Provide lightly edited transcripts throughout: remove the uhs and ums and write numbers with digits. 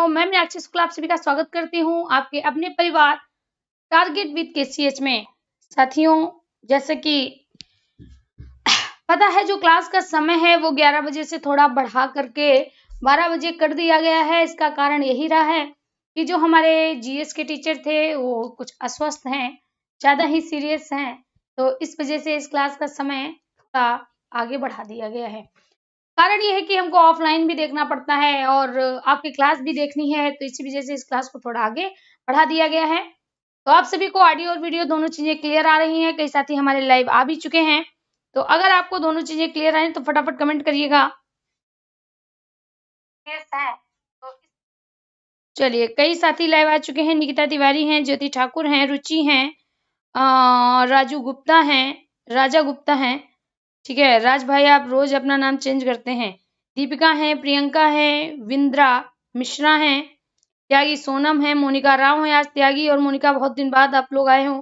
साथियों, मैं मीनाक्षी शुक्ला आप सभी का स्वागत करती हूँ आपके अपने परिवार टारगेट विद केसीएच में। साथियों, जैसे कि पता है जो क्लास का समय है वो 11 बजे से थोड़ा बढ़ा करके 12 बजे कर दिया गया है। इसका कारण यही रहा है कि जो हमारे जीएस के टीचर थे वो कुछ अस्वस्थ हैं, ज़्यादा ही सीरियस हैं, तो इस वजह से इस क्लास का समय थोड़ा आगे बढ़ा दिया गया है। कारण ये है कि हमको ऑफलाइन भी देखना पड़ता है और आपकी क्लास भी देखनी है, तो इसी वजह से इस क्लास को थोड़ा आगे बढ़ा दिया गया है। तो आप सभी को ऑडियो और वीडियो दोनों चीजें क्लियर आ रही हैं। कई साथी हमारे लाइव आ भी चुके हैं, तो अगर आपको दोनों चीजें क्लियर आए तो फटाफट कमेंट करिएगा। तो चलिए, कई साथी लाइव आ चुके हैं। निकिता तिवारी हैं, ज्योति ठाकुर हैं, रुचि हैं, राजू गुप्ता हैं, राजा गुप्ता हैं। ठीक है, राज भाई आप रोज अपना नाम चेंज करते हैं। दीपिका है, प्रियंका है, विंद्रा मिश्रा हैं, त्यागी सोनम है, मोनिका राव है। आज त्यागी और मोनिका बहुत दिन बाद आप लोग आए हो।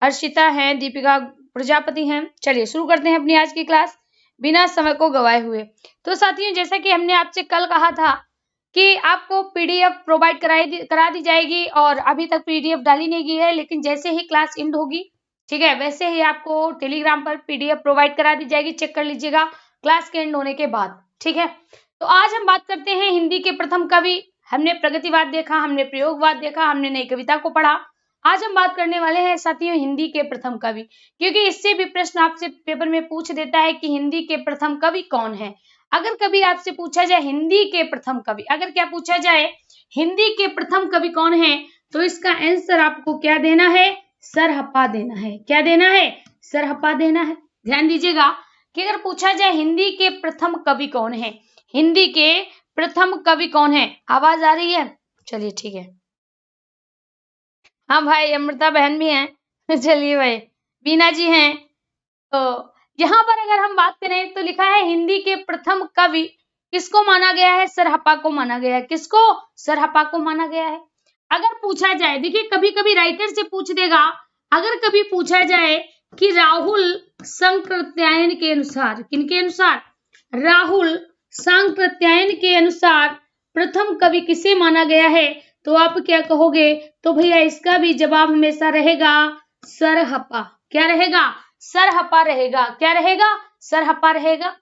हर्षिता है, दीपिका प्रजापति हैं। चलिए शुरू करते हैं अपनी आज की क्लास बिना समय को गवाए हुए। तो साथियों, जैसा कि हमने आपसे कल कहा था कि आपको पीडीएफ प्रोवाइड करा दी जाएगी और अभी तक पीडीएफ डाली नहीं गई है, लेकिन जैसे ही क्लास एंड होगी, ठीक है, वैसे ही आपको टेलीग्राम पर पीडीएफ प्रोवाइड करा दी जाएगी। चेक कर लीजिएगा क्लास के एंड होने के बाद। ठीक है, तो आज हम बात करते हैं हिंदी के प्रथम कवि। हमने प्रगतिवाद देखा, हमने प्रयोगवाद देखा, हमने नई कविता को पढ़ा। आज हम बात करने वाले हैं साथियों हिंदी के प्रथम कवि, क्योंकि इससे भी प्रश्न आपसे पेपर में पूछ देता है कि हिंदी के प्रथम कवि कौन है। अगर कभी आपसे पूछा जाए हिंदी के प्रथम कवि, अगर क्या पूछा जाए हिंदी के प्रथम कवि कौन है, तो इसका आंसर आपको क्या देना है? सरहप्पा देना है। क्या देना है? सरहप्पा देना है। ध्यान दीजिएगा कि अगर पूछा जाए हिंदी के प्रथम कवि कौन है, हिंदी के प्रथम कवि कौन है। आवाज आ रही है? चलिए ठीक है। हाँ भाई, अमृता बहन भी हैं। चलिए भाई, बीना जी हैं। तो यहाँ पर अगर हम बात करें तो लिखा है हिंदी के प्रथम कवि किसको माना गया है? सरहप्पा को माना गया है। किसको? सरहप्पा को माना गया है। अगर पूछा जाए, देखिए कभी कभी राइटर से पूछ देगा, अगर कभी पूछा जाए कि राहुल संप्रत्यायन के अनुसार, किनके अनुसार? राहुल संप्रत्यायन के अनुसार प्रथम कवि किसे माना गया है, तो आप क्या कहोगे? तो भैया इसका भी जवाब हमेशा रहेगा सरहप्पा। क्या रहेगा? सरहप्पा रहेगा। क्या रहेगा? सरहप्पा रहेगा।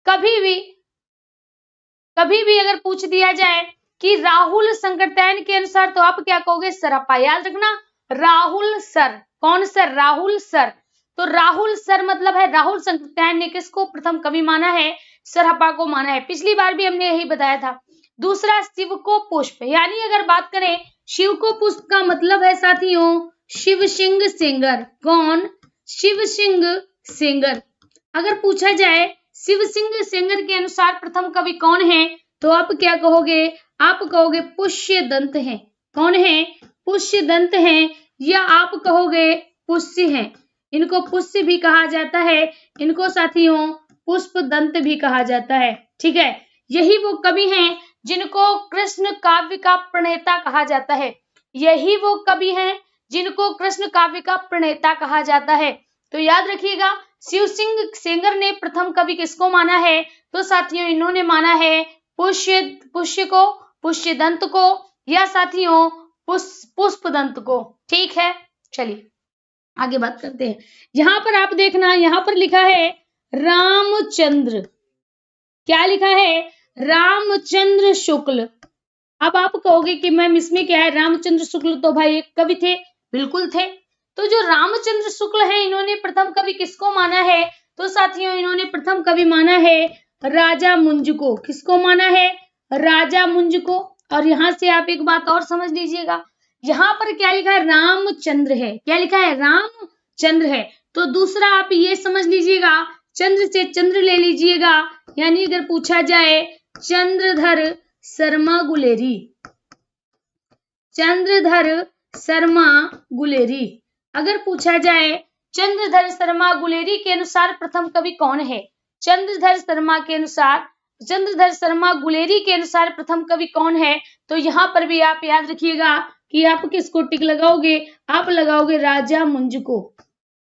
कभी भी अगर पूछ दिया जाए कि राहुल संप्रत्यायन के अनुसार, तो आप क्या कहोगे? सरहप्पा। याद रखना, राहुल सर। कौन सर? राहुल सर। तो राहुल सर मतलब है राहुल संप्रत्यायन ने किसको प्रथम कवि माना है? सरहप्पा को माना है। पिछली बार भी हमने यही बताया था। दूसरा, शिव को पुष्प, यानी अगर बात करें शिव को पुष्प का मतलब है साथियों शिव सिंह सेंगर। कौन? शिव सिंह सेंगर। अगर पूछा जाए शिव सिंह सेंगर के अनुसार प्रथम कवि कौन है, तो आप क्या कहोगे? आप कहोगे पुष्यदंत है। कौन है? पुष्यदंत है, या आप कहोगे पुष्य है। इनको पुष्य भी कहा जाता है, इनको साथियों पुष्पदंत भी कहा जाता है। ठीक है, यही वो कवि हैं जिनको कृष्ण काव्य का प्रणेता कहा जाता है। यही वो कवि हैं जिनको कृष्ण काव्य का प्रणेता कहा जाता है। तो याद रखिएगा, शिव सिंह सेंगर ने प्रथम कवि किसको माना है? तो साथियों इन्होंने माना है पुष्य को, पुष्यदंत को, या साथियों पुष्पदंत को। ठीक है, चलिए आगे बात करते हैं। यहां पर आप देखना, यहां पर लिखा है रामचंद्र। क्या लिखा है? रामचंद्र शुक्ल। अब आप कहोगे कि मैम इसमें क्या है? रामचंद्र शुक्ल तो भाई एक कवि थे। बिल्कुल थे। तो जो रामचंद्र शुक्ल है, इन्होंने प्रथम कवि किसको माना है? तो साथियों इन्होंने प्रथम कवि माना है राजा मुंज को। किसको माना है? राजा मुंज को। और यहां से आप एक बात और समझ लीजिएगा, यहाँ पर क्या लिखा है? रामचंद्र है। क्या लिखा है? रामचंद्र है। तो दूसरा आप ये समझ लीजिएगा, चंद्र से चंद्र ले लीजिएगा, यानी अगर पूछा जाए चंद्रधर शर्मा गुलेरी, चंद्रधर शर्मा गुलेरी। अगर पूछा जाए चंद्रधर शर्मा गुलेरी के अनुसार प्रथम कवि कौन है? चंद्रधर शर्मा के अनुसार, चंद्रधर शर्मा गुलेरी के अनुसार प्रथम कवि कौन है? तो यहाँ पर भी आप याद रखिएगा कि आप किसको टिक लगाओगे? आप लगाओगे राजा मुंज को।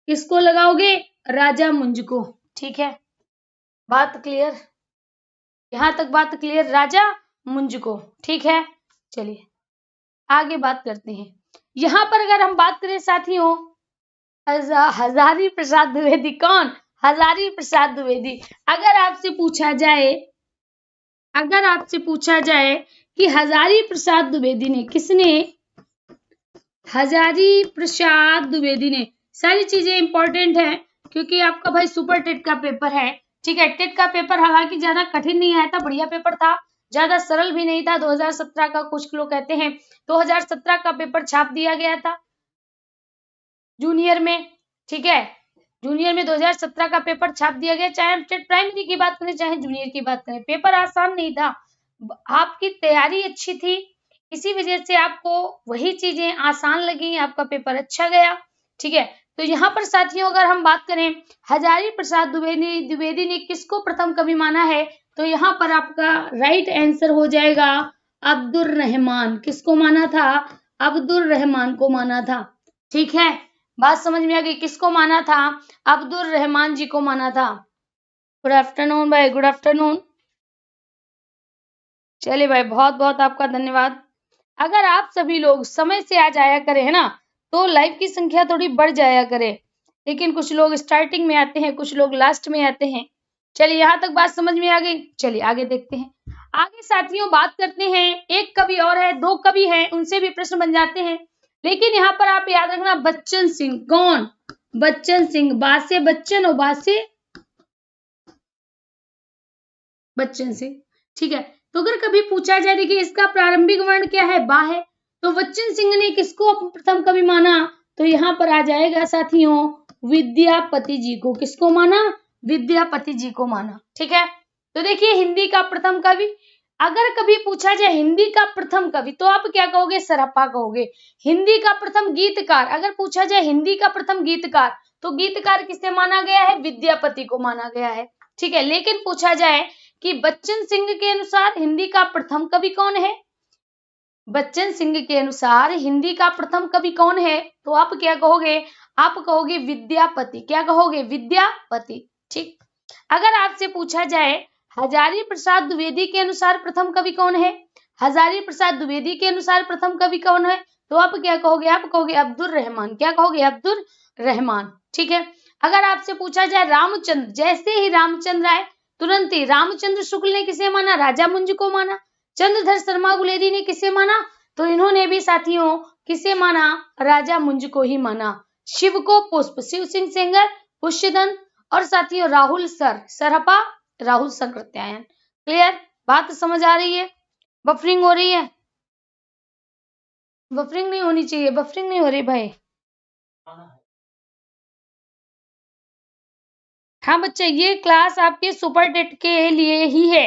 किसको लगाओगे? राजा मुंज को। ठीक है, बात क्लियर? यहां तक बात क्लियर? राजा मुंज को। ठीक है, चलिए आगे बात करते हैं। यहाँ पर अगर हम बात करें साथियों, हजारी प्रसाद द्विवेदी, कौन? हजारी प्रसाद द्विवेदी। अगर आपसे पूछा जाए कि हजारी प्रसाद द्विवेदी ने, किसने? हजारी प्रसाद द्विवेदी ने। सारी चीजें इंपॉर्टेंट है क्योंकि आपका भाई सुपर टेट का पेपर है, ठीक है। टेट का पेपर हालांकि ज्यादा कठिन नहीं आया था, बढ़िया पेपर था, ज्यादा सरल भी नहीं था। 2017 का कुछ लोग कहते हैं 2017 का पेपर छाप दिया गया था जूनियर में, ठीक है। जूनियर में 2017 का पेपर छाप दिया गया। चाहे हम टेट प्राइमरी की बात करें चाहे जूनियर की बात करें, पेपर आसान नहीं था, आपकी तैयारी अच्छी थी, इसी वजह से आपको वही चीजें आसान लगी, आपका पेपर अच्छा गया, ठीक है। तो यहाँ पर साथियों अगर हम बात करें हजारी प्रसाद द्विवेदी ने किसको प्रथम कवि माना है, तो यहाँ पर आपका राइट आंसर हो जाएगा अब्दुल रहमान। किसको माना था? अब्दुल रहमान को माना था, ठीक है। बात समझ में आ गई? किसको माना था? अब्दुल रहमान जी को माना था। गुड आफ्टरनून भाई, गुड आफ्टरनून। चलिए भाई, बहुत बहुत आपका धन्यवाद। अगर आप सभी लोग समय से आ जाया करें, है ना, तो लाइव की संख्या थोड़ी बढ़ जाया करे, लेकिन कुछ लोग स्टार्टिंग में आते हैं, कुछ लोग लास्ट में आते हैं। चलिए यहाँ तक बात समझ में आ गई। चलिए आगे देखते हैं। आगे साथियों बात करते हैं, एक कवि और है, दो कवि हैं, उनसे भी प्रश्न बन जाते हैं, लेकिन यहाँ पर आप याद रखना बच्चन सिंह। कौन? बच्चन सिंह। बासे बच्चन और बासे बच्चन सिंह, ठीक है। तो अगर कभी पूछा जाए, देखिए इसका प्रारंभिक वर्ण क्या है? बा है। तो बच्चन सिंह ने किसको प्रथम कवि माना? तो यहाँ पर आ जाएगा साथियों विद्यापति जी को। किसको माना? विद्यापति जी को माना, ठीक है। तो देखिए हिंदी का प्रथम कवि, अगर कभी पूछा जाए हिंदी का प्रथम कवि तो आप क्या कहोगे? सरप्पा कहोगे। हिंदी का प्रथम गीतकार, अगर पूछा जाए हिंदी का प्रथम गीतकार, तो गीतकार किसे माना गया है? विद्यापति को माना गया है, ठीक है। लेकिन पूछा जाए कि बच्चन सिंह के अनुसार हिंदी का प्रथम कवि कौन है, बच्चन सिंह के अनुसार हिंदी का प्रथम कवि कौन है, तो आप क्या कहोगे? आप कहोगे विद्यापति। क्या कहोगे? विद्यापति, ठीक। अगर आपसे पूछा जाए हजारी प्रसाद द्विवेदी के अनुसार प्रथम कवि कौन है, हजारी प्रसाद द्विवेदी के अनुसार प्रथम कवि कौन है, तो आप क्या कहोगे? आप कहोगे अब्दुल रहमान। क्या कहोगे? अब्दुल रहमान, ठीक है। अगर आपसे पूछा जाए रामचंद्र, जैसे ही रामचंद्र आए तुरंत ही रामचंद्र शुक्ल ने किसे माना? राजा मुंज को माना। चंद्रधर शर्मा गुलेरी ने किसे माना? तो इन्होंने भी साथियों किसे माना? राजा मुंज को ही माना। शिव को पुष्प, शिव सिंह सेंगर, पुष्यधन, और साथियों राहुल सर, सरहपा, राहुल सर प्रत्यायन। क्लियर? बात समझ आ रही है? बफरिंग हो रही है? बफरिंग नहीं होनी चाहिए, बफरिंग नहीं हो रही भाई। हाँ बच्चे, ये क्लास आपके सुपर टेट के लिए ही है,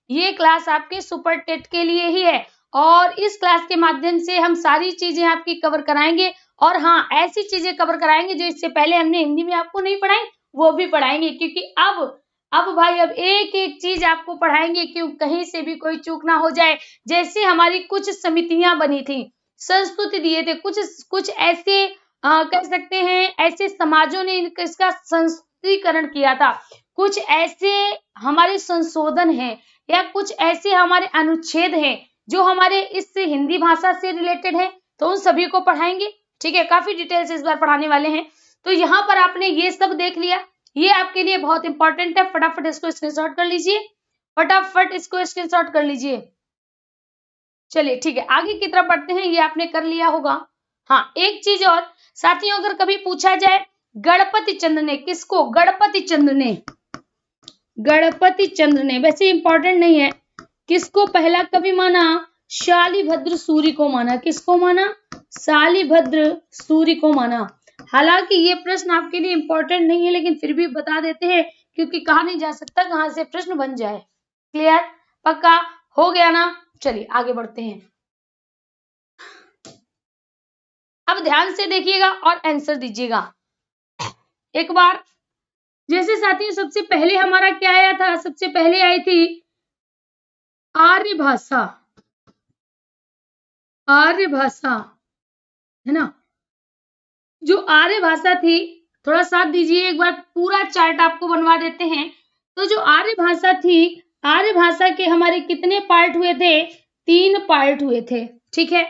ये क्लास आपके सुपर टेट के लिए ही है, और इस क्लास के माध्यम से हम सारी चीजें आपकी कवर कराएंगे। और हाँ, ऐसी चीजें कवर कराएंगे जो इससे पहले हमने हिंदी में आपको नहीं पढ़ाई, वो भी पढ़ाएंगे, क्योंकि अब भाई अब एक एक चीज आपको पढ़ाएंगे, क्यों कहीं से भी कोई चूक ना हो जाए। जैसे हमारी कुछ समितियां बनी थी, संस्तुति दिए थे, कुछ ऐसे कह सकते हैं ऐसे समाजों ने इसका संस्तुतिकरण किया था, कुछ ऐसे हमारे संशोधन हैं या कुछ ऐसे हमारे अनुच्छेद हैं जो हमारे इस हिंदी भाषा से रिलेटेड है, तो उन सभी को पढ़ाएंगे, ठीक है। काफी डिटेल से इस बार पढ़ाने वाले हैं। तो यहाँ पर आपने ये सब देख लिया, ये आपके लिए बहुत इंपॉर्टेंट है, फटाफट इसको स्क्रीनशॉट कर लीजिए, फटाफट इसको स्क्रीनशॉट कर लीजिए। चलिए ठीक है, आगे की तरफ बढ़ते हैं, ये आपने कर लिया होगा। हाँ, एक चीज और साथियों, अगर कभी पूछा जाए गणपति चंद्र ने, किसको? गणपति चंद्र ने, गणपति चंद्र ने, वैसे इंपॉर्टेंट नहीं है, किसको पहला कवि माना? शालिभद्र सूरि को माना। किसको माना? शालिभद्र सूरि को माना। हालांकि ये प्रश्न आपके लिए इंपॉर्टेंट नहीं है, लेकिन फिर भी बता देते हैं, क्योंकि कहा नहीं जा सकता कहां से प्रश्न बन जाए। क्लियर? पक्का हो गया ना? चलिए आगे बढ़ते हैं। अब ध्यान से देखिएगा और आंसर दीजिएगा एक बार। जैसे साथियों सबसे पहले हमारा क्या आया था? सबसे पहले आई थी आर्य भाषा, आर्य भाषा, है ना। जो आर्य भाषा थी, थोड़ा साथ दीजिए, एक बार पूरा चार्ट आपको बनवा देते हैं। तो जो आर्य भाषा थी, आर्य भाषा के हमारे कितने पार्ट हुए थे? 3 पार्ट हुए थे। ठीक है,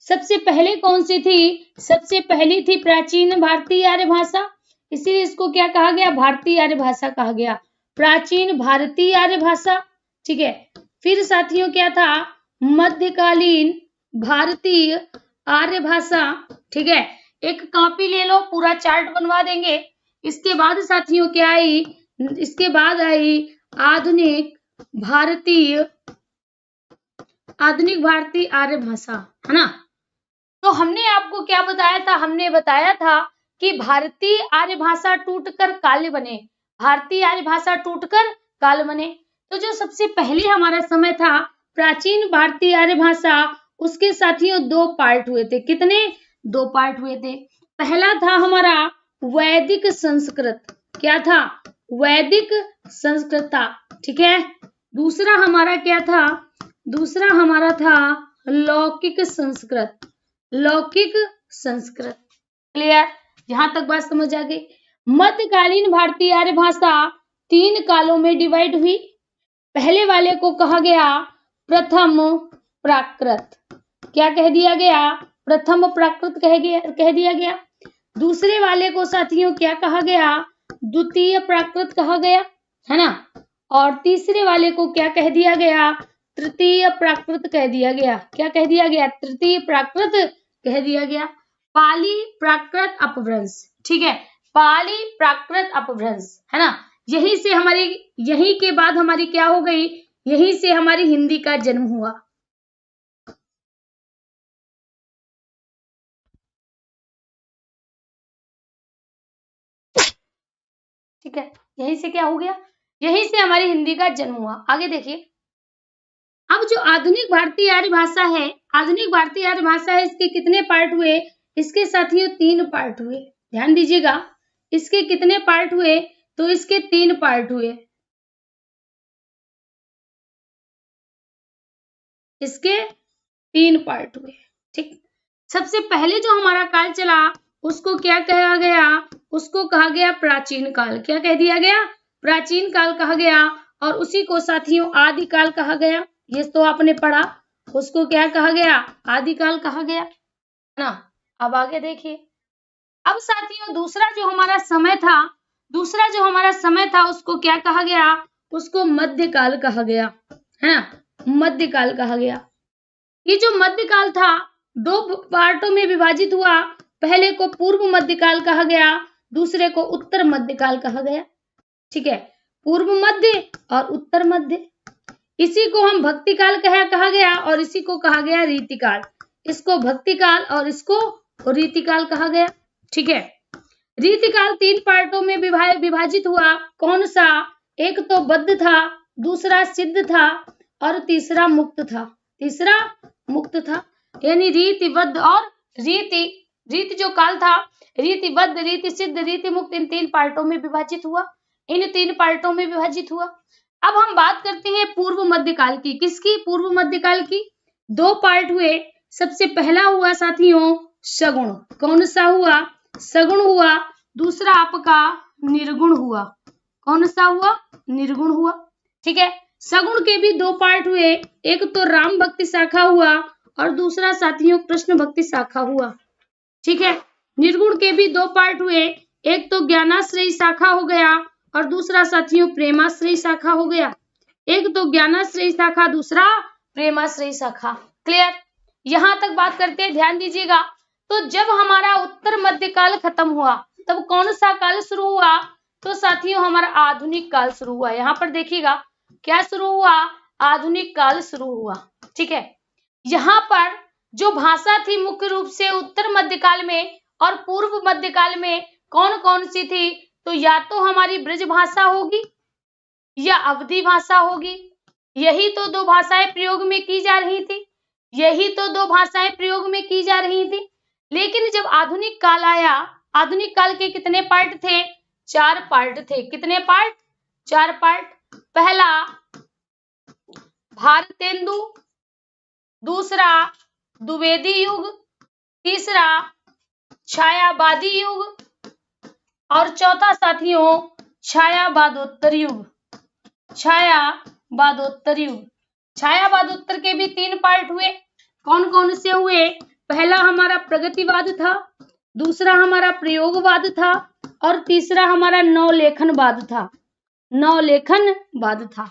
सबसे पहले कौन सी थी? सबसे पहली थी प्राचीन भारतीय आर्य भाषा, इसीलिए इसको क्या कहा गया? भारतीय आर्य भाषा कहा गया, प्राचीन भारतीय आर्य भाषा। ठीक है, फिर साथियों क्या था? मध्यकालीन भारतीय आर्य भाषा। ठीक है, एक कॉपी ले लो, पूरा चार्ट बनवा देंगे। इसके बाद साथियों क्या आई? इसके बाद आई आधुनिक भारतीय आर्य भाषा, है ना। तो हमने आपको क्या बताया था? हमने बताया था कि भारतीय आर्य भाषा टूटकर काल बने, भारतीय आर्य भाषा टूटकर काल बने। तो जो सबसे पहले हमारा समय था प्राचीन भारतीय आर्य भाषा, उसके साथियों 2 पार्ट हुए थे। कितने? 2 पार्ट हुए थे। पहला था हमारा वैदिक संस्कृत। क्या था? वैदिक संस्कृत था। ठीक है, दूसरा हमारा क्या था? दूसरा हमारा था लौकिक संस्कृत, लौकिक संस्कृत। क्लियर? यहां तक बात समझ आ गई। मध्यकालीन भारतीय आर्य भाषा 3 कालों में डिवाइड हुई। पहले वाले को कहा गया प्रथम प्राकृत। क्या कह दिया गया? प्रथम प्राकृत कह दिया गया। दूसरे वाले को साथियों क्या कहा गया? द्वितीय प्राकृत कहा गया, है ना। और तीसरे वाले को क्या कह दिया गया? तृतीय प्राकृत कह दिया गया। क्या कह दिया गया? तृतीय प्राकृत कह दिया गया। पाली प्राकृत अपभ्रंश। ठीक है, पाली प्राकृत अपभ्रंश, है ना। यहीं से हमारी, यहीं के बाद हमारी क्या हो गई? यहीं से हमारी हिंदी का जन्म हुआ। ठीक है, यहीं से क्या हो गया? यहीं से हमारी हिंदी का जन्म हुआ। आगे देखिए, अब जो आधुनिक भारतीय आर्य भाषा है, आधुनिक भारतीय आर्य भाषा है, इसके कितने पार्ट हुए? इसके साथियों 3 पार्ट हुए। ध्यान दीजिएगा, इसके कितने पार्ट हुए? तो इसके 3 पार्ट हुए। इसके 3 पार्ट हुए। ठीक, सबसे पहले जो हमारा काल चला उसको क्या कहा गया? उसको कहा गया प्राचीन काल। क्या कह दिया गया? प्राचीन काल कहा गया। और उसी को साथियों आदि काल कहा गया। ये तो आपने पढ़ा। उसको क्या कहा गया? आदि काल कहा गया, है ना। अब आगे देखिए, अब साथियों दूसरा जो हमारा समय था, दूसरा जो हमारा समय था उसको क्या कहा गया? उसको मध्यकाल कहा गया, है ना। मध्यकाल कहा गया। ये जो मध्यकाल था 2 पार्टों में विभाजित हुआ। पहले को पूर्व मध्यकाल कहा गया, दूसरे को उत्तर मध्यकाल कहा गया। ठीक है, पूर्व मध्य और उत्तर मध्य। इसी को हम भक्ति काल कहा गया और इसी को कहा गया रीतिकाल। इसको भक्ति काल और इसको रीतिकाल कहा गया। ठीक है, रीतिकाल 3 पार्टों में विभाजित हुआ। कौन सा? एक तो बद्ध था, दूसरा सिद्ध था और तीसरा मुक्त था। तीसरा मुक्त था, यानी रीतिबद्ध और रीति जो काल था, रीतिबद्ध, रीति सिद्ध, रीति मुक्त, इन 3 पार्टों में विभाजित हुआ। इन 3 पार्टों में विभाजित हुआ। अब हम बात करते हैं पूर्व मध्यकाल की। किसकी? पूर्व मध्यकाल की। 2 पार्ट हुए। सबसे पहला हुआ साथियों सगुण। कौन सा हुआ? सगुण हुआ। दूसरा आपका निर्गुण हुआ। कौन सा हुआ? निर्गुण हुआ। ठीक है, सगुण के भी 2 पार्ट हुए। एक तो राम भक्ति शाखा हुआ और दूसरा साथियों कृष्ण भक्ति शाखा हुआ। ठीक है, निर्गुण के भी 2 पार्ट हुए। एक तो ज्ञानाश्रयी शाखा हो गया और दूसरा साथियों प्रेमाश्रयी शाखा हो गया। एक तो ज्ञानाश्रयी शाखा, दूसरा प्रेमाश्रयी शाखा। क्लियर? यहां तक बात करते हैं, ध्यान दीजिएगा। तो जब हमारा उत्तर मध्यकाल खत्म हुआ तब कौन सा काल शुरू हुआ? तो साथियों हमारा आधुनिक काल शुरू हुआ। यहाँ पर देखिएगा क्या शुरू हुआ? आधुनिक काल शुरू हुआ। ठीक है, यहाँ पर जो भाषा थी मुख्य रूप से उत्तर मध्यकाल में और पूर्व मध्यकाल में कौन कौन सी थी? तो या तो हमारी ब्रज भाषा होगी या अवधी भाषा होगी। यही तो 2 भाषाएं प्रयोग में की जा रही थी। यही तो 2 भाषाएं प्रयोग में की जा रही थी। लेकिन जब आधुनिक काल आया, आधुनिक काल के कितने पार्ट थे? 4 पार्ट थे। कितने पार्ट? 4 पार्ट। पहला भारतेंदु, दूसरा द्विवेदी युग, तीसरा छायावादी युग और चौथा साथियों छायावादोत्तर युग। छायावादोत्तर युग। छायावादोत्तर के भी 3 पार्ट हुए। कौन कौन से हुए? पहला हमारा प्रगतिवाद था, दूसरा हमारा प्रयोगवाद था और तीसरा हमारा नवलेखनवाद था। नवलेखनवाद था।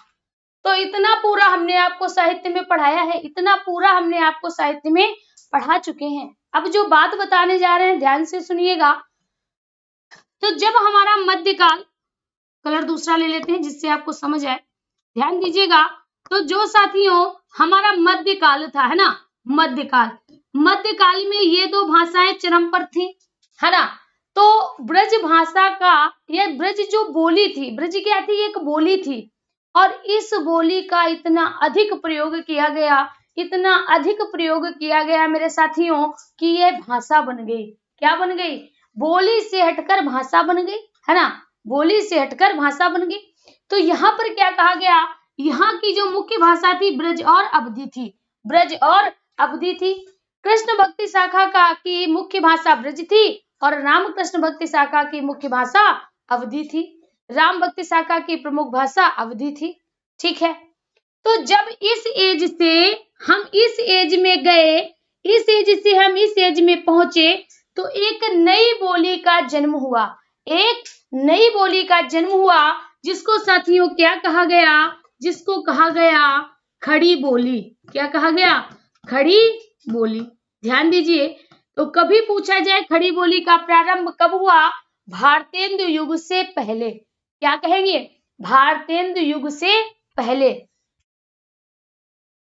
तो इतना पूरा हमने आपको साहित्य में पढ़ाया है, इतना पूरा हमने आपको साहित्य में पढ़ा चुके हैं। अब जो बात बताने जा रहे हैं ध्यान से सुनिएगा। तो जब हमारा मध्यकाल, कलर दूसरा ले लेते हैं जिससे आपको समझ आए, ध्यान दीजिएगा। तो जो साथियों हमारा मध्यकाल था, है ना, मध्यकाल में ये 2 भाषाएं चरम पर थी, है ना। तो ब्रज भाषा का, यह ब्रज जो बोली थी, ब्रज क्या थी? एक बोली थी, और इस बोली का इतना अधिक प्रयोग किया गया, इतना अधिक प्रयोग किया गया मेरे साथियों कि यह भाषा बन गई। क्या बन गई? बोली से हटकर भाषा बन गई, है ना, बोली से हटकर भाषा बन गई। तो यहाँ पर क्या कहा गया? यहाँ की जो मुख्य भाषा थी ब्रज और अवधी थी, ब्रज और अवधी थी। कृष्ण भक्ति शाखा का की मुख्य भाषा ब्रज थी और रामकृष्ण भक्ति शाखा की मुख्य भाषा अवधी थी। राम भक्ति शाखा की प्रमुख भाषा अवधी थी। ठीक है। तो जब इस एज से हम इस एज में गए, इस एज से हम इस एज में पहुंचे, तो एक नई बोली का जन्म हुआ, एक नई बोली का जन्म हुआ, जिसको साथियों क्या कहा गया? जिसको कहा गया खड़ी बोली। क्या कहा गया? खड़ी बोली। ध्यान दीजिए। तो कभी पूछा जाए खड़ी बोली का प्रारंभ कब हुआ? भारतेंदु युग से पहले। क्या कहेंगे? भारतेंदु युग से पहले।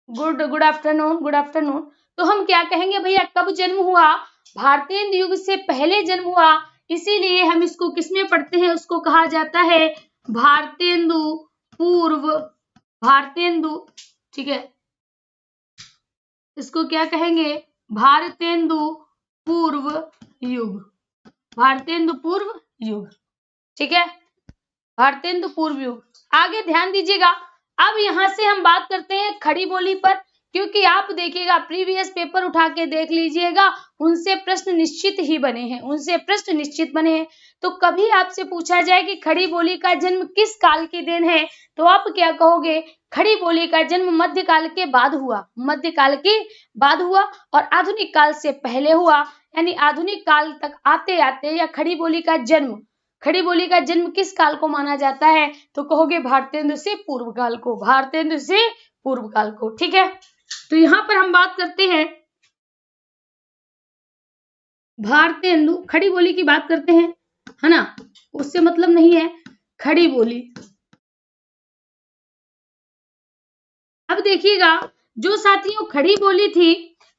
Good afternoon, good afternoon. तो हम क्या कहेंगे भैया, कब जन्म हुआ? भारतेंदु युग से पहले जन्म हुआ, इसीलिए हम इसको किसमें पढ़ते हैं? उसको कहा जाता है भारतेंदु पूर्व, भारतेंदु, ठीक है, इसको क्या कहेंगे? भारतेंदु पूर्व युग, भारतेंदु पूर्व युग। ठीक है, भारतेंदु पूर्व युग। आगे ध्यान दीजिएगा। अब यहां से हम बात करते हैं खड़ी बोली पर, क्योंकि आप देखिएगा प्रीवियस पेपर उठा के देख लीजिएगा, उनसे प्रश्न निश्चित ही बने हैं, उनसे प्रश्न निश्चित बने हैं। तो कभी आपसे पूछा जाए कि खड़ी बोली का जन्म किस काल की देन है, तो आप क्या कहोगे? खड़ी बोली का जन्म मध्यकाल के बाद हुआ, मध्यकाल के बाद हुआ और आधुनिक काल से पहले हुआ, यानी आधुनिक काल तक आते आते या खड़ी बोली का जन्म, खड़ी बोली का जन्म किस काल को माना जाता है? तो कहोगे भारतेंदु से पूर्व काल को, भारतेंदु से पूर्व काल को। ठीक है। तो यहां पर हम बात करते हैं भारतेंदु, खड़ी बोली की बात करते हैं, है ना, उससे मतलब नहीं है खड़ी बोली। अब देखिएगा, जो साथियों खड़ी बोली थी,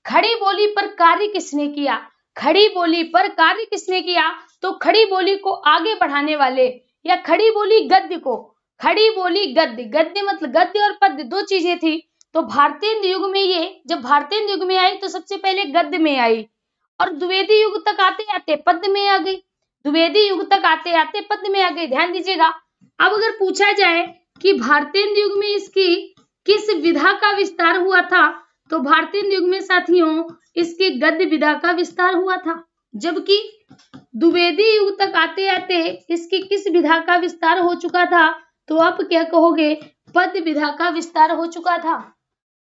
खड़ी बोली पर कार्य किसने किया? खड़ी बोली पर कार्य किसने किया? तो खड़ी बोली को आगे बढ़ाने वाले, या खड़ी बोली गद्य को, खड़ी बोली गद्य, गद्य मतलब गद्य और पद्य 2 चीजें थी। तो भारतेंदु युग में ये, जब भारतेंदु युग में आई तो सबसे पहले गद्य में आई और द्विवेदी युग तक आते आते पद्य में आ गई, द्विवेदी युग तक आते आते पद्य में आ गई। ध्यान दीजिएगा। अब अगर पूछा जाए कि भारतेंदु युग में इसकी किस विधा का विस्तार हुआ था, तो भारतेंदु युग में साथियों इसके गद्य विधा का विस्तार हुआ था, जबकि द्विवेदी युग तक आते आते इसकी किस विधा का विस्तार हो चुका था? तो आप क्या कहोगे? पद्य विधा का विस्तार हो चुका था,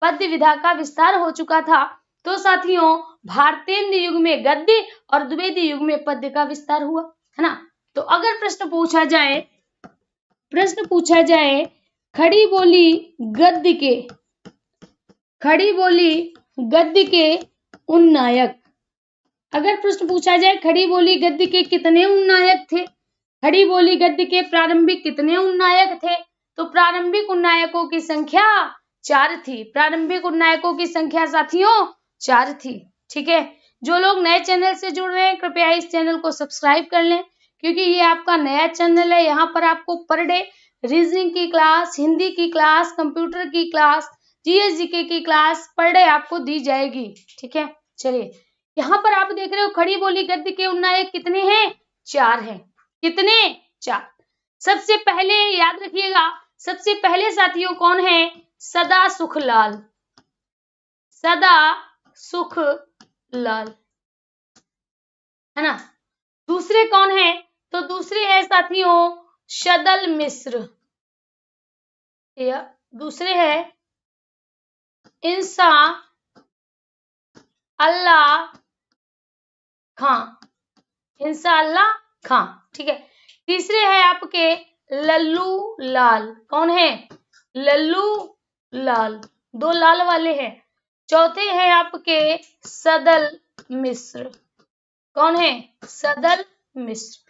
पद्य विधा का विस्तार हो चुका था। तो साथियों भारतेंदु युग में गद्य और द्विवेदी युग में पद्य का विस्तार हुआ, है ना। तो अगर प्रश्न पूछा जाए खड़ी बोली गद्य के, खड़ी बोली गद्य के उन्नायक, अगर प्रश्न पूछा जाए खड़ी बोली गद्य के कितने उन्नायक थे, खड़ी बोली गद्य के प्रारंभिक कितने उन्नायक थे? तो प्रारंभिक उन्नायकों की संख्या 4 थी, प्रारंभिक उन्नायकों की संख्या साथियों 4 थी। ठीक है। जो लोग नए चैनल से जुड़ रहे हैं कृपया इस चैनल को सब्सक्राइब कर लें, क्योंकि ये आपका नया चैनल है। यहाँ पर आपको पर डे रीजनिंग की क्लास, हिंदी की क्लास, कंप्यूटर की क्लास, जीएस जीके की क्लास पर डे आपको दी जाएगी। ठीक है। चलिए, यहाँ पर आप देख रहे हो खड़ी बोली गद्य के उन्नायक कितने हैं? 4 हैं। कितने? 4। सबसे पहले याद रखिएगा, सबसे पहले साथियों कौन है? सदा सुखलाल, सदा सुखलाल, है ना। दूसरे कौन है? तो दूसरे है साथियों सदल मिश्र, या दूसरे है इंसा अल्लाह खां, इंसा अल्लाह खां। ठीक है। तीसरे है आपके लल्लू लाल। कौन है? लल्लू लाल, दो लाल वाले हैं। चौथे हैं आपके सदल मिश्र। कौन है? सदल मिश्र।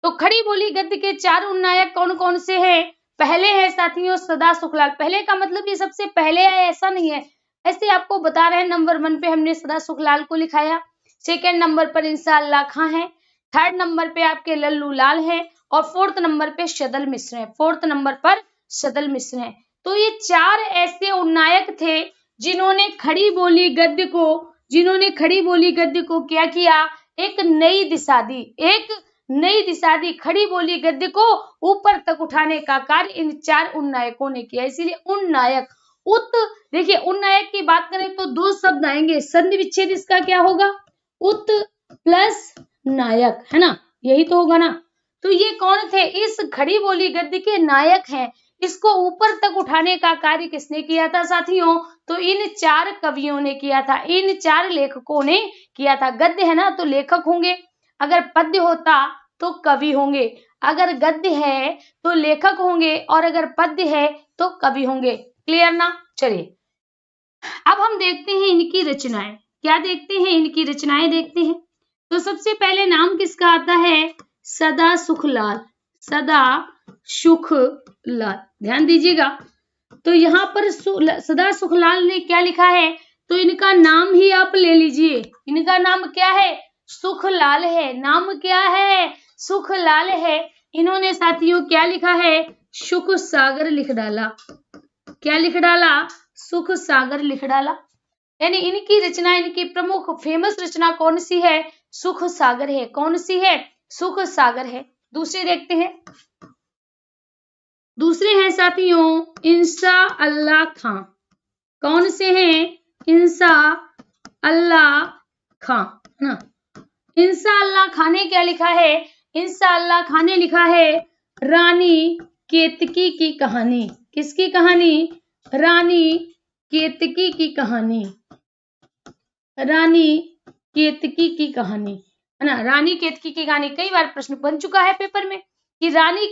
तो खड़ी बोली गद्य के चार उन्नायक कौन कौन से हैं? पहले है साथियों सदा सुखलाल। पहले का मतलब ये सबसे पहले है ऐसा नहीं है, ऐसे आपको बता रहे हैं। नंबर 1 पे हमने सदा सुखलाल को लिखाया, सेकेंड नंबर पर इंसा अल्लाह खां है, थर्ड नंबर पे आपके लल्लू लाल है और फोर्थ नंबर पे सदल मिश्र है। फोर्थ नंबर पर सदल मिश्र है। तो ये चार ऐसे उन्नायक थे जिन्होंने खड़ी बोली गद्य को क्या किया? एक नई दिशा दी, एक नई दिशा दी। खड़ी बोली गद्य को ऊपर तक उठाने का कार्य इन चार उन्नायकों ने किया। इसीलिए उन्नायक देखिए उन्नायक की बात करें तो दो शब्द आएंगे, संधि विच्छेद इसका क्या होगा? उत प्लस नायक, है ना, यही तो होगा ना। तो ये कौन थे? इस खड़ी बोली गद्य के नायक हैं। इसको ऊपर तक उठाने का कार्य किसने किया था साथियों? तो इन चार कवियों ने किया था, इन चार लेखकों ने किया था। गद्य है ना तो लेखक होंगे, अगर पद्य होता तो कवि होंगे, अगर गद्य है तो लेखक होंगे और अगर पद्य है तो कवि होंगे। क्लियर ना? चलिए अब हम देखते हैं इनकी रचनाएं। क्या देखते हैं? इनकी रचनाएं देखते हैं। तो सबसे पहले नाम किसका आता है? सदा सुखलाल। सदा सुखलाल, ध्यान दीजिएगा। तो यहाँ पर सदा सुखलाल ने क्या लिखा है? तो इनका नाम ही आप ले लीजिए। इनका नाम क्या है? सुखलाल है। नाम क्या है? सुखलाल है। इन्होंने साथियों क्या लिखा है? सुख सागर लिख डाला। क्या लिख डाला? सुख सागर लिख डाला। यानी इनकी रचना, इनकी प्रमुख फेमस रचना कौन सी है? सुख सागर है। कौन सी है? सुख सागर है। दूसरे देखते हैं। दूसरे हैं साथियों इंसा अल्लाह खां। कौन से हैं? इंसा अल्लाह खां, है ना। इंसा अल्लाह खां ने क्या लिखा है? इंसा अल्लाह खां ने लिखा है रानी केतकी की कहानी। किसकी कहानी? रानी केतकी की कहानी। रानी केतकी की कहानी, है ना। रानी केतकी की कहानी कई बार प्रश्न बन चुका है पेपर में कि रानी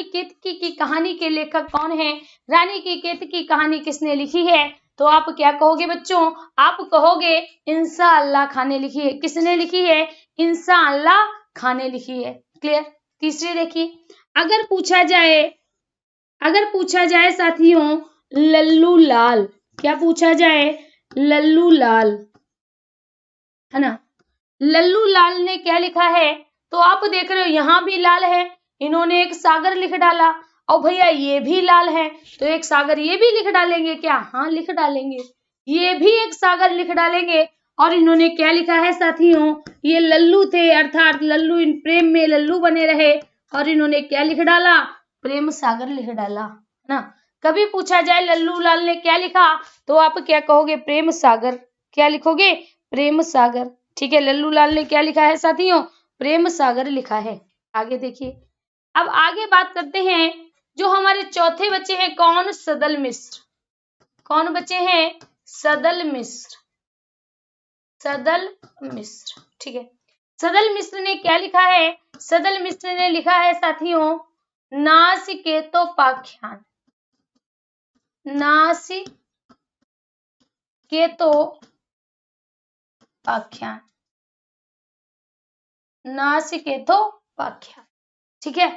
केतकी की कहानी के लेखक कौन है? रानी की केतकी कहानी किसने लिखी है? तो आप क्या कहोगे बच्चों? आप कहोगे इंसा अल्लाह खां ने लिखी है। किसने लिखी है? इंसा अल्लाह खां ने लिखी है। क्लियर? तीसरे देखिए, अगर पूछा जाए साथियों लल्लू लाल, क्या पूछा जाए? लल्लू लाल, है ना। लल्लू लाल ने क्या लिखा है? तो आप देख रहे हो यहाँ भी लाल है, इन्होंने एक सागर लिख डाला। और भैया ये भी लाल है तो एक सागर ये भी लिख डालेंगे क्या? हाँ लिख डालेंगे, ये भी एक सागर लिख डालेंगे। और इन्होंने क्या लिखा है साथियों? ये लल्लू थे, अर्थात लल्लू, इन प्रेम में लल्लू बने रहे और इन्होंने क्या लिख डाला? प्रेम सागर लिख डाला, ना। कभी पूछा जाए लल्लू लाल ने क्या लिखा तो आप क्या कहोगे? प्रेम सागर। क्या लिखोगे? प्रेम सागर। ठीक है, लल्लू लाल ने क्या लिखा है साथियों? प्रेम सागर लिखा है। आगे देखिए, अब आगे बात करते हैं जो हमारे चौथे बच्चे हैं। कौन? सदल मिश्र। कौन बच्चे हैं? सदल मिश्र। सदल मिश्र, ठीक है। सदल मिश्र ने क्या लिखा है? सदल मिश्र ने लिखा है साथियों नासिकेतोपाख्यान। नासिकेतोपाख्यान, नासिकेतोपाख्यान, ठीक है।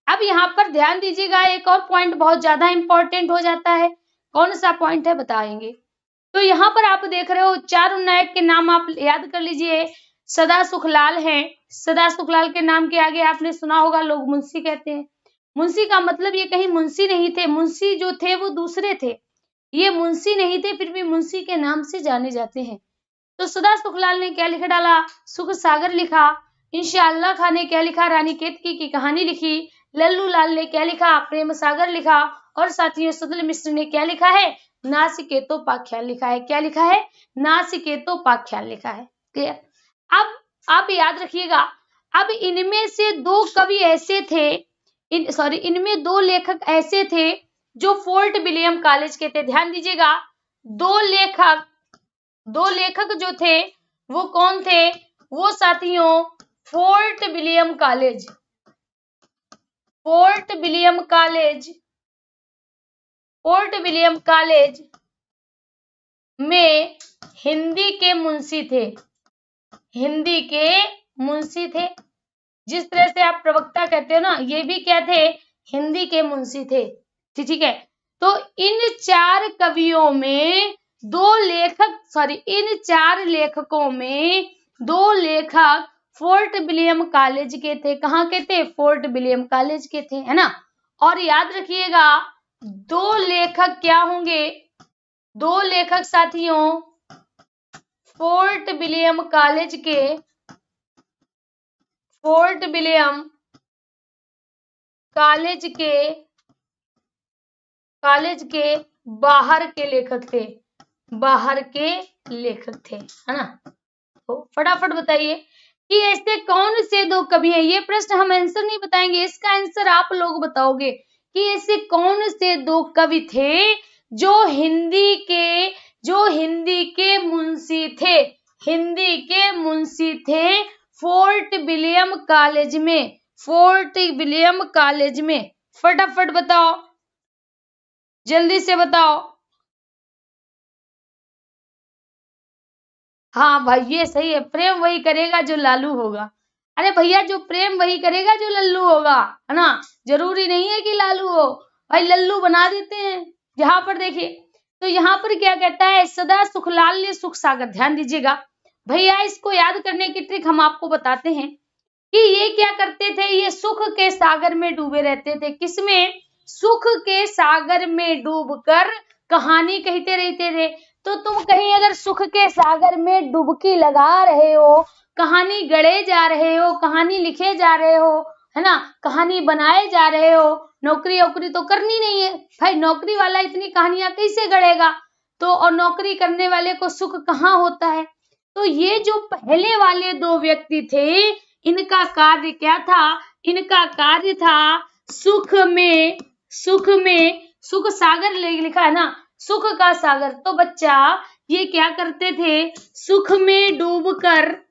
अब यहाँ पर ध्यान दीजिएगा, एक और पॉइंट बहुत ज्यादा इंपॉर्टेंट हो जाता है। कौन सा पॉइंट है बताएंगे। तो यहाँ पर आप देख रहे हो चार उन्नायक के नाम आप याद कर लीजिए। सदा सुखलाल हैं। सदा सुखलाल के नाम के आगे आपने सुना होगा लोग मुंशी कहते हैं। मुंशी का मतलब ये कहीं मुंशी नहीं थे, मुंशी जो थे वो दूसरे थे, ये मुंशी नहीं थे, फिर भी मुंशी के नाम से जाने जाते हैं। तो सदा सुखलाल ने क्या लिख डाला? सुख सागर लिखा। इंशा अल्लाह खां ने क्या लिखा? रानी केतकी की कहानी लिखी। लल्लू लाल ने क्या लिखा? प्रेम सागर लिखा। और साथियों सदल मिश्र ने क्या लिखा है? नासिकेतोपाख्यान लिखा है। क्या लिखा है? नासिकेतोपाख्यान लिखा है। क्लियर? अब आप याद रखिएगा, अब इनमें से दो कवि ऐसे थे, इनमें दो लेखक ऐसे थे जो फोर्ट विलियम कॉलेज के थे। ध्यान दीजिएगा, दो लेखक जो थे वो कौन थे? वो साथियों fort William college, fort William college, fort William college में हिंदी के मुंशी थे, हिंदी के मुंशी थे। जिस तरह से आप प्रवक्ता कहते हो ना, ये भी क्या थे? हिंदी के मुंशी थे। ठीक है। तो इन चार कवियों में इन चार लेखकों में दो लेखक फोर्ट विलियम कॉलेज के थे। कहाँ के थे? फोर्ट विलियम कॉलेज के थे, है ना। और याद रखिएगा दो लेखक क्या होंगे? दो लेखक साथियों फोर्ट विलियम कॉलेज के, फोर्ट विलियम कॉलेज के बाहर के लेखक थे, बाहर के लेखक थे, है ना। तो फटाफट बताइए कि ऐसे कौन से दो कवि हैं? ये प्रश्न हम आंसर नहीं बताएंगे, इसका आंसर आप लोग बताओगे कि ऐसे कौन से दो कवि थे जो हिंदी के मुंशी थे, हिंदी के मुंशी थे फोर्ट विलियम कॉलेज में, फोर्ट विलियम कॉलेज में। फटाफट बताओ, जल्दी से बताओ। हाँ भाई ये सही है, प्रेम वही करेगा जो लालू होगा। अरे भैया जो प्रेम वही करेगा जो लल्लू होगा, है ना। जरूरी नहीं है कि लालू हो, भाई लल्लू बना देते हैं। यहाँ पर देखिए, तो यहाँ पर क्या कहता है? सदा सुखलाल ने सुख सागर, ध्यान दीजिएगा भैया, इसको याद करने की ट्रिक हम आपको बताते हैं कि ये क्या करते थे? ये सुख के सागर में डूबे रहते थे। किसमें? सुख के सागर में डूबकर कहानी कहते रहते थे। तो तुम कहीं अगर सुख के सागर में डुबकी लगा रहे हो, कहानी गढ़े जा रहे हो, कहानी लिखे जा रहे हो, है ना, कहानी बनाए जा रहे हो, नौकरी वोकरी तो करनी नहीं है भाई, नौकरी वाला इतनी कहानियां कैसे गढ़ेगा? तो और नौकरी करने वाले को सुख कहाँ होता है? तो ये जो पहले वाले दो व्यक्ति थे, इनका कार्य क्या था? इनका कार्य था सुख में सुख सागर लिखा है ना, सुख का सागर। तो बच्चा ये क्या करते थे? सुख में डूबकर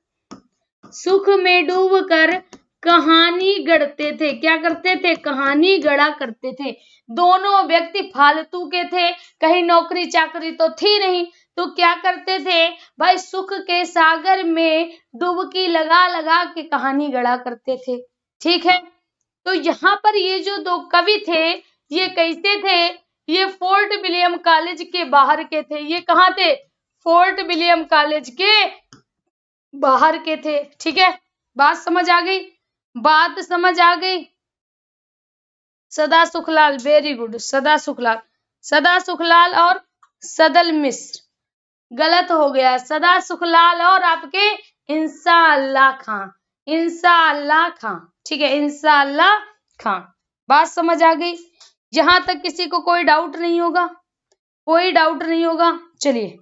कहानी गढ़ते थे। क्या करते थे? कहानी गढ़ा करते थे। दोनों व्यक्ति फालतू के थे, कहीं नौकरी चाकरी तो थी नहीं, तो क्या करते थे भाई? सुख के सागर में डुबकी लगा लगा के कहानी गढ़ा करते थे। ठीक है। तो यहाँ पर ये जो दो कवि थे, ये कैसे थे? ये फोर्ट विलियम कॉलेज के बाहर के थे। ये कहाँ थे? फोर्ट विलियम कॉलेज के बाहर के थे। ठीक है, बात समझ आ गई? बात समझ आ गई? सदा सुखलाल, वेरी गुड, सदा सुखलाल और सदल मिश्र, गलत हो गया। सदा सुखलाल और आपके इंशाअल्लाह खां, इंशाअल्लाह खां। ठीक है, इंशाअल्लाह खां। बात समझ आ गई? यहां तक किसी को कोई डाउट नहीं होगा? कोई डाउट नहीं होगा? चलिए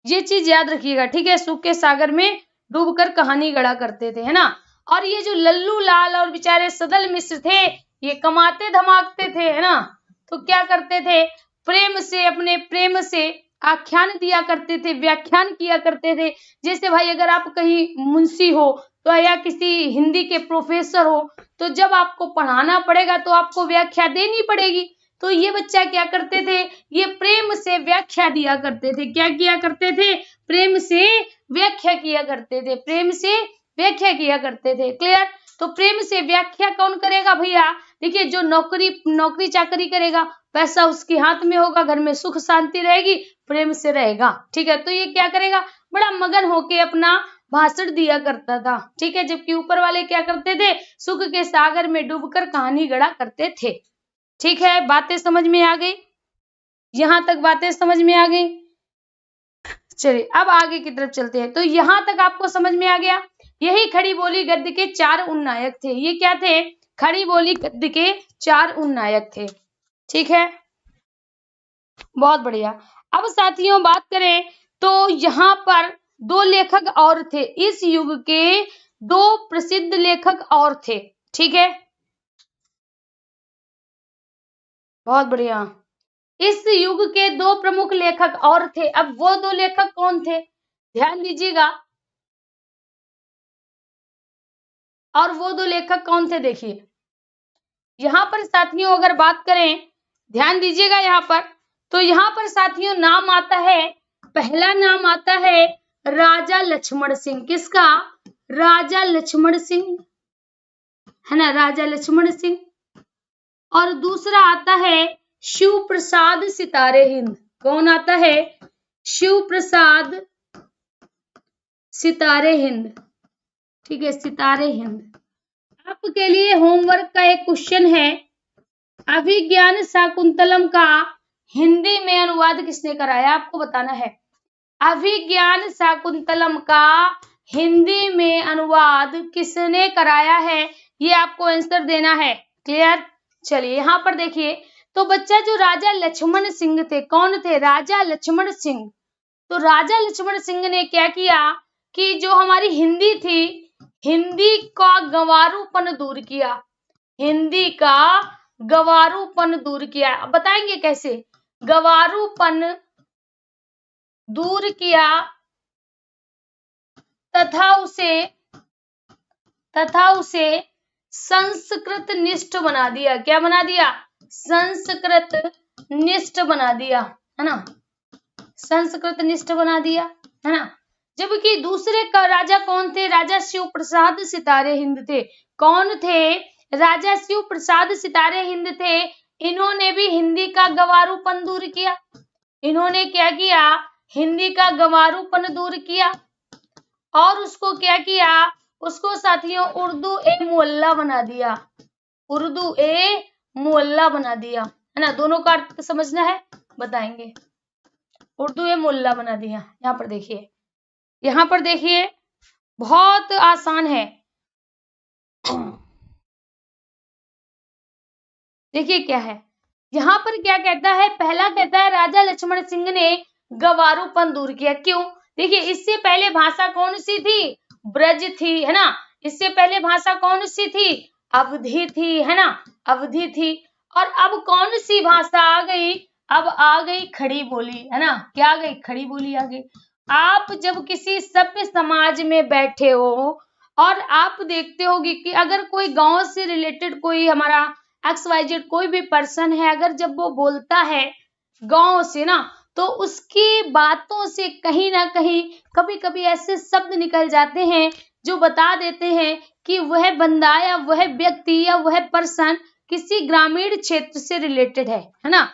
ये चीज याद रखिएगा। ठीक है, सुख के सागर में डूबकर कहानी गढ़ा करते थे, है ना। और ये जो लल्लू लाल और बेचारे सदल मिश्र थे, ये कमाते धमाकते थे, है ना। तो क्या करते थे? अपने प्रेम से आख्यान दिया करते थे, व्याख्यान किया करते थे। जैसे भाई अगर आप कहीं मुंशी हो तो या किसी हिंदी के प्रोफेसर हो, तो जब आपको पढ़ाना पड़ेगा तो आपको व्याख्या देनी पड़ेगी। तो ये बच्चा क्या करते थे? ये प्रेम से व्याख्या दिया करते थे। क्या किया करते थे? प्रेम से व्याख्या किया करते थे, प्रेम से व्याख्या किया करते थे। क्लियर? तो प्रेम से व्याख्या कौन करेगा भैया? देखिए जो नौकरी चाकरी करेगा, पैसा उसके हाथ में होगा, घर में सुख शांति रहेगी, प्रेम से रहेगा। ठीक है, तो ये क्या करेगा? बड़ा मगन होके अपना भाषण दिया करता था। ठीक है, जबकि ऊपर वाले क्या करते थे? सुख के सागर में डूबकर कहानी गढ़ा करते थे। ठीक है, बातें समझ में आ गई? यहां तक बातें समझ में आ गई? चलिए अब आगे की तरफ चलते हैं। तो यहां तक आपको समझ में आ गया? यही खड़ी बोली गद्य के चार उन्नायक थे। ये क्या थे? खड़ी बोली गद्य के चार उन्नायक थे। ठीक है, बहुत बढ़िया। अब साथियों बात करें तो यहाँ पर दो लेखक और थे, इस युग के दो प्रसिद्ध लेखक और थे। ठीक है, बहुत बढ़िया। इस युग के दो प्रमुख लेखक और थे। अब वो दो लेखक कौन थे, ध्यान दीजिएगा। और वो दो लेखक कौन थे, देखिए यहाँ पर साथियों अगर बात करें, ध्यान दीजिएगा यहाँ पर, तो यहाँ पर साथियों नाम आता है, पहला नाम आता है राजा लक्ष्मण सिंह। किसका, राजा लक्ष्मण सिंह, है ना, राजा लक्ष्मण सिंह। और दूसरा आता है शिव प्रसाद सितारे हिंद। कौन आता है, शिव प्रसाद सितारे हिंद, ठीक है, सितारे हिंद। आपके लिए होमवर्क का एक क्वेश्चन है, अभिज्ञान शाकुंतलम का हिंदी में अनुवाद किसने कराया, आपको बताना है। अभिज्ञान शाकुंतलम का हिंदी में अनुवाद किसने कराया है, ये आपको आंसर देना है। क्लियर, चलिए यहाँ पर देखिए, तो बच्चा जो राजा लक्ष्मण सिंह थे, कौन थे, राजा लक्ष्मण सिंह। तो राजा लक्ष्मण सिंह ने क्या किया कि जो हमारी हिंदी थी, हिंदी का गंवारूपन दूर किया, हिंदी का गंवारूपन दूर किया। अब बताएंगे कैसे, गंवारूपन दूर किया तथा उसे संस्कृत निष्ठ बना दिया। क्या बना दिया, संस्कृत निष्ठ बना दिया, है ना, संस्कृत निष्ठ बना दिया, है ना। जबकि दूसरे का राजा कौन थे, राजा शिव प्रसाद सितारे हिंद थे। कौन थे, राजा शिव प्रसाद सितारे हिंद थे। इन्होंने भी हिंदी का गंवारूपन दूर किया। इन्होंने क्या किया, हिंदी का गंवारूपन दूर किया और उसको क्या किया, उसको साथियों उर्दू ए मुअल्ला बना दिया, उर्दू ए मुअल्ला बना दिया, है ना। दोनों का अर्थ समझना है, बताएंगे। उर्दू ए मुअल्ला बना दिया। यहाँ पर देखिए, यहाँ पर देखिए, बहुत आसान है। देखिए क्या है, यहाँ पर क्या कहता है, पहला कहता है राजा लक्ष्मण सिंह ने गंवारूपन दूर किया। क्यों, देखिए इससे पहले भाषा कौन सी थी, ब्रज थी, है ना। इससे पहले भाषा कौन सी थी, अवधी थी, है ना, अवधी थी। और अब कौन सी भाषा आ गई, अब आ गई खड़ी बोली, है ना। क्या आ गई, खड़ी बोली आ गई। आप जब किसी सभ्य समाज में बैठे हो और आप देखते होगी कि अगर कोई गांव से रिलेटेड कोई हमारा XYZ कोई भी पर्सन है, अगर जब वो बोलता है गांव से ना, तो उसकी बातों से कहीं ना कहीं कभी कभी ऐसे शब्द निकल जाते हैं जो बता देते हैं कि वह बंदा या वह व्यक्ति या वह पर्सन किसी ग्रामीण क्षेत्र से रिलेटेड है ना।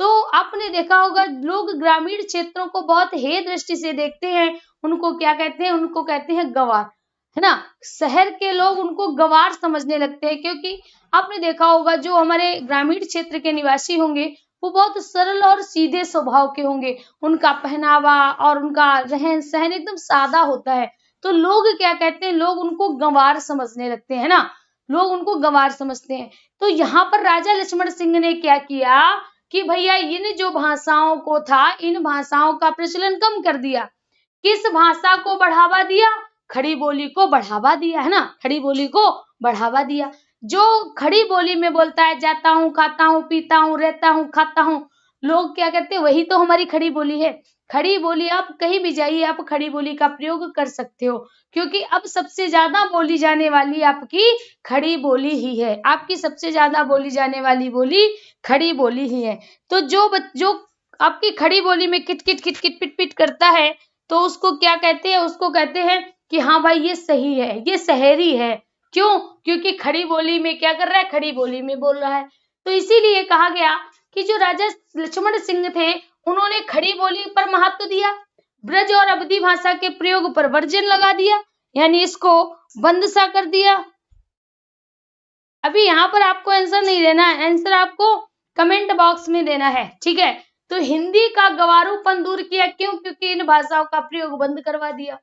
तो आपने देखा होगा लोग ग्रामीण क्षेत्रों को बहुत हे दृष्टि से देखते हैं, उनको क्या कहते हैं, उनको कहते हैं गंवार, है ना। शहर के लोग उनको गंवार समझने लगते हैं, क्योंकि आपने देखा होगा जो हमारे ग्रामीण क्षेत्र के निवासी होंगे वो बहुत सरल और सीधे स्वभाव के होंगे, उनका पहनावा और उनका रहन सहन एकदम सादा होता है। तो लोग क्या कहते हैं, लोग उनको गंवार समझने लगते हैं ना, लोग उनको गंवार समझते हैं। तो यहाँ पर राजा लक्ष्मण सिंह ने क्या किया कि भैया इन जो भाषाओं को था, इन भाषाओं का प्रचलन कम कर दिया। किस भाषा को बढ़ावा दिया, खड़ी बोली को बढ़ावा दिया, है ना, खड़ी बोली को बढ़ावा दिया। जो खड़ी बोली में बोलता है, जाता हूँ, खाता हूँ, पीता हूँ, रहता हूँ, खाता हूँ, लोग क्या कहते हैं, वही तो हमारी खड़ी बोली है। खड़ी बोली आप कहीं भी जाइए, आप खड़ी बोली का प्रयोग कर सकते हो, क्योंकि अब सबसे ज्यादा बोली जाने वाली आपकी खड़ी बोली ही है। आपकी सबसे ज्यादा बोली जाने वाली बोली खड़ी बोली ही है। तो जो आपकी खड़ी बोली में किट किट किट किट पिट पिट करता है, तो उसको क्या कहते हैं, उसको कहते हैं कि हाँ भाई ये सही है, ये शहरी है। क्यों, क्योंकि खड़ी बोली में क्या कर रहा है, खड़ी बोली में बोल रहा है। तो इसीलिए कहा गया कि जो राजा लक्ष्मण सिंह थे उन्होंने खड़ी बोली पर महत्व दिया, ब्रज और अवधी भाषा के प्रयोग पर वर्जन लगा दिया, यानी इसको बंद सा कर दिया। अभी यहाँ पर आपको आंसर नहीं देना है, आंसर आपको कमेंट बॉक्स में देना है, ठीक है। तो हिंदी का गंवारूपन दूर किया, क्यों, क्योंकि इन भाषाओं का प्रयोग बंद करवा दिया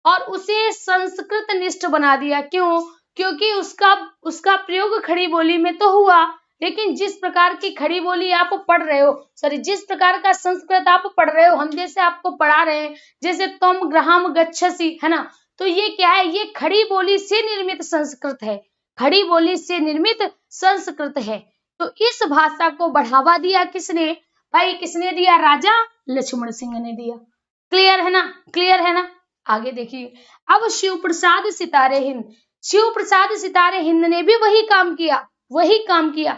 और उसे संस्कृत निष्ठ बना दिया। क्यों, क्योंकि उसका प्रयोग खड़ी बोली में तो हुआ, लेकिन जिस प्रकार की खड़ी बोली आप पढ़ रहे हो, सॉरी जिस प्रकार का संस्कृत आप पढ़ रहे हो, हम जैसे आपको पढ़ा रहे हैं, जैसे तुम ग्रहम गच्छसि, है ना, तो ये क्या है, ये खड़ी बोली से निर्मित संस्कृत है, खड़ी बोली से निर्मित संस्कृत है। तो इस भाषा को बढ़ावा दिया किसने, भाई किसने दिया? राजा लक्ष्मण सिंह ने दिया। क्लियर है ना? क्लियर है ना? आगे देखिए, अब शिव प्रसाद सितारे हिंद, शिव प्रसाद सितारे हिंद ने भी वही काम किया, वही काम किया।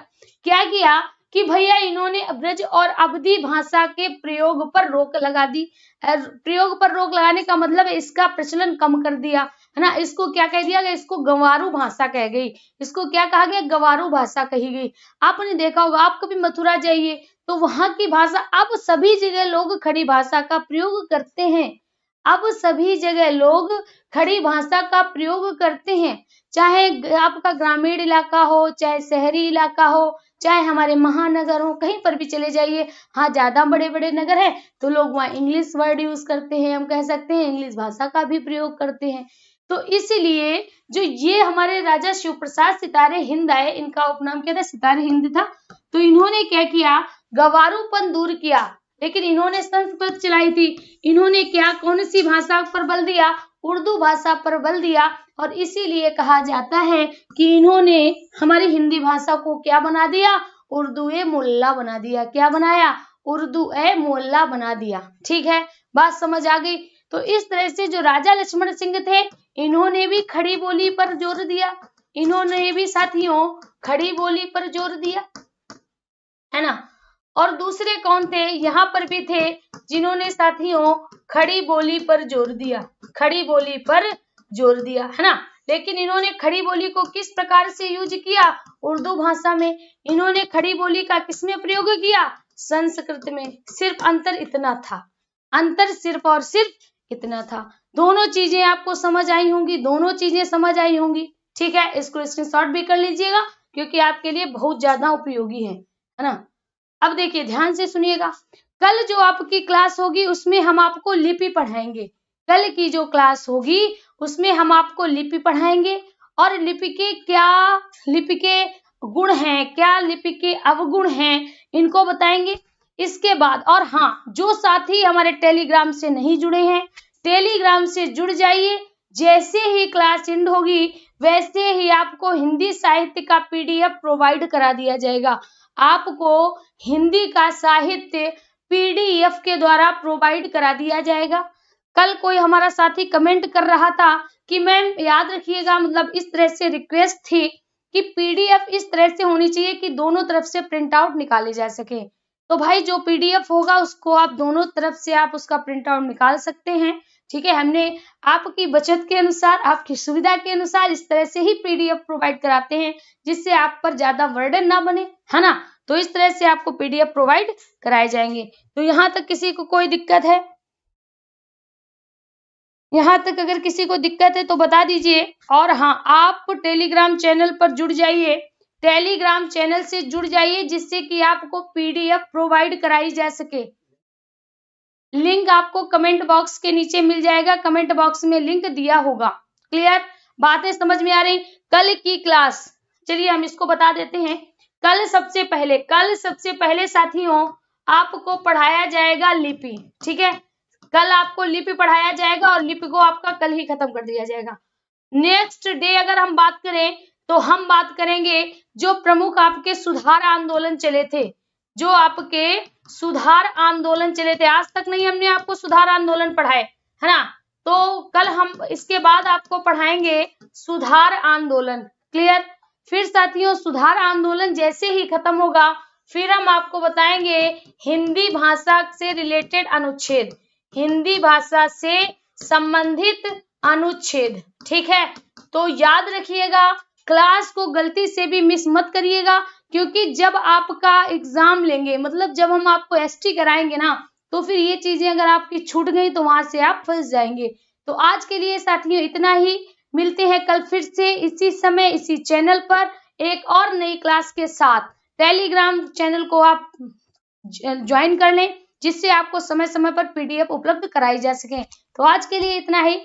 क्या किया कि भैया इन्होंने ब्रज और अवधी भाषा के प्रयोग पर रोक लगा दी। प्रयोग पर रोक लगाने का मतलब इसका प्रचलन कम कर दिया, है ना। इसको क्या कह दिया गया? इसको गंवारू भाषा कह गई। इसको क्या कहा गया? गंवारू भाषा कही गई। आपने देखा होगा, आप कभी मथुरा जाइए तो वहां की भाषा, अब सभी जगह लोग खड़ी भाषा का प्रयोग करते हैं। अब सभी जगह लोग खड़ी भाषा का प्रयोग करते हैं, चाहे आपका ग्रामीण इलाका हो, चाहे शहरी इलाका हो, चाहे हमारे महानगर हो, कहीं पर भी चले जाइए। हाँ, ज्यादा बड़े बड़े नगर है तो लोग वहाँ इंग्लिश वर्ड यूज करते हैं, हम कह सकते हैं इंग्लिश भाषा का भी प्रयोग करते हैं। तो इसलिए जो ये हमारे राजा शिव प्रसाद सितारे हिंद आए, इनका उपनाम क्या था? सितारे हिंद था। तो इन्होंने क्या किया? गंवारूपन दूर किया, लेकिन इन्होंने संस्कृत चलाई थी। इन्होंने क्या, कौन सी भाषा पर बल दिया? उर्दू भाषा पर बल दिया। और इसीलिए कहा जाता है कि इन्होंने हमारी हिंदी भाषा को क्या बना दिया? उर्दू ए मोहल्ला बना दिया। क्या बनाया? उर्दू ए मोहल्ला बना दिया। ठीक है, बात समझ आ गई। तो इस तरह से जो राजा लक्ष्मण सिंह थे, इन्होंने भी खड़ी बोली पर जोर दिया। इन्होंने भी साथियों खड़ी बोली पर जोर दिया, है ना। और दूसरे कौन थे? यहाँ पर भी थे जिन्होंने साथियों खड़ी बोली पर जोर दिया, खड़ी बोली पर जोर दिया, है ना। लेकिन इन्होंने खड़ी बोली को किस प्रकार से यूज किया? उर्दू भाषा में। इन्होंने खड़ी बोली का किसमें प्रयोग किया? संस्कृत में। सिर्फ अंतर इतना था, अंतर सिर्फ और सिर्फ इतना था। दोनों चीजें आपको समझ आई होंगी, दोनों चीजें समझ आई होंगी। ठीक है, इसको स्क्रीनशॉट भी कर लीजिएगा क्योंकि आपके लिए बहुत ज्यादा उपयोगी है ना। अब देखिए, ध्यान से सुनिएगा। कल जो आपकी क्लास होगी उसमें हम आपको लिपि पढ़ाएंगे। कल की जो क्लास होगी उसमें हम आपको लिपि पढ़ाएंगे, और लिपि के क्या, लिपि के गुण हैं, क्या लिपि के अवगुण हैं, इनको बताएंगे। इसके बाद, और हाँ, जो साथी हमारे टेलीग्राम से नहीं जुड़े हैं, टेलीग्राम से जुड़ जाइए। जैसे ही क्लास एंड होगी वैसे ही आपको हिंदी साहित्य का पीडीएफ प्रोवाइड करा दिया जाएगा। आपको हिंदी का साहित्य पीडीएफ के द्वारा प्रोवाइड करा दिया जाएगा। कल कोई हमारा साथी कमेंट कर रहा था कि मैम याद रखिएगा, मतलब इस तरह से रिक्वेस्ट थी कि पीडीएफ इस तरह से होनी चाहिए कि दोनों तरफ से प्रिंट आउट निकाले जा सके। तो भाई जो पीडीएफ होगा उसको आप दोनों तरफ से आप उसका प्रिंट आउट निकाल सकते हैं। ठीक है, हमने आपकी बचत के अनुसार, आपकी सुविधा के अनुसार इस तरह से ही पीडीएफ प्रोवाइड कराते हैं जिससे आप पर ज्यादा बर्डन ना बने, है ना। तो इस तरह से आपको पीडीएफ प्रोवाइड कराए जाएंगे। तो यहाँ तक किसी को कोई दिक्कत है? यहाँ तक अगर किसी को दिक्कत है तो बता दीजिए। और हाँ, आप टेलीग्राम चैनल पर जुड़ जाइए, टेलीग्राम चैनल से जुड़ जाइए जिससे कि आपको पीडीएफ प्रोवाइड कराई जा सके। लिंक आपको कमेंट बॉक्स के नीचे मिल जाएगा, कमेंट बॉक्स में लिंक दिया होगा। क्लियर? बातें समझ में आ रही? कल की क्लास, चलिए हम इसको बता देते हैं। कल सबसे पहले साथियों आपको पढ़ाया जाएगा लिपि। ठीक है, कल आपको लिपि पढ़ाया जाएगा और लिपि को आपका कल ही खत्म कर दिया जाएगा। नेक्स्ट डे अगर हम बात करें तो हम बात करेंगे जो प्रमुख आपके सुधार आंदोलन चले थे, जो आपके सुधार आंदोलन चले थे। आज तक नहीं हमने आपको सुधार आंदोलन पढ़ाए, है ना। तो कल हम इसके बाद आपको पढ़ाएंगे सुधार आंदोलन। क्लियर? फिर साथियों सुधार आंदोलन जैसे ही खत्म होगा फिर हम आपको बताएंगे हिंदी भाषा से रिलेटेड अनुच्छेद, हिंदी भाषा से संबंधित अनुच्छेद। ठीक है, तो याद रखिएगा, क्लास को गलती से भी मिस मत करिएगा, क्योंकि जब आपका एग्जाम लेंगे, मतलब जब हम आपको एसटी कराएंगे ना, तो फिर ये चीजें अगर आपकी छूट गई तो वहां से आप फंस जाएंगे। तो आज के लिए साथियों इतना ही, मिलते हैं कल फिर से इसी समय इसी चैनल पर एक और नई क्लास के साथ। टेलीग्राम चैनल को आप ज्वाइन कर लें जिससे आपको समय समय पर पीडीएफ उपलब्ध कराई जा सके। तो आज के लिए इतना ही।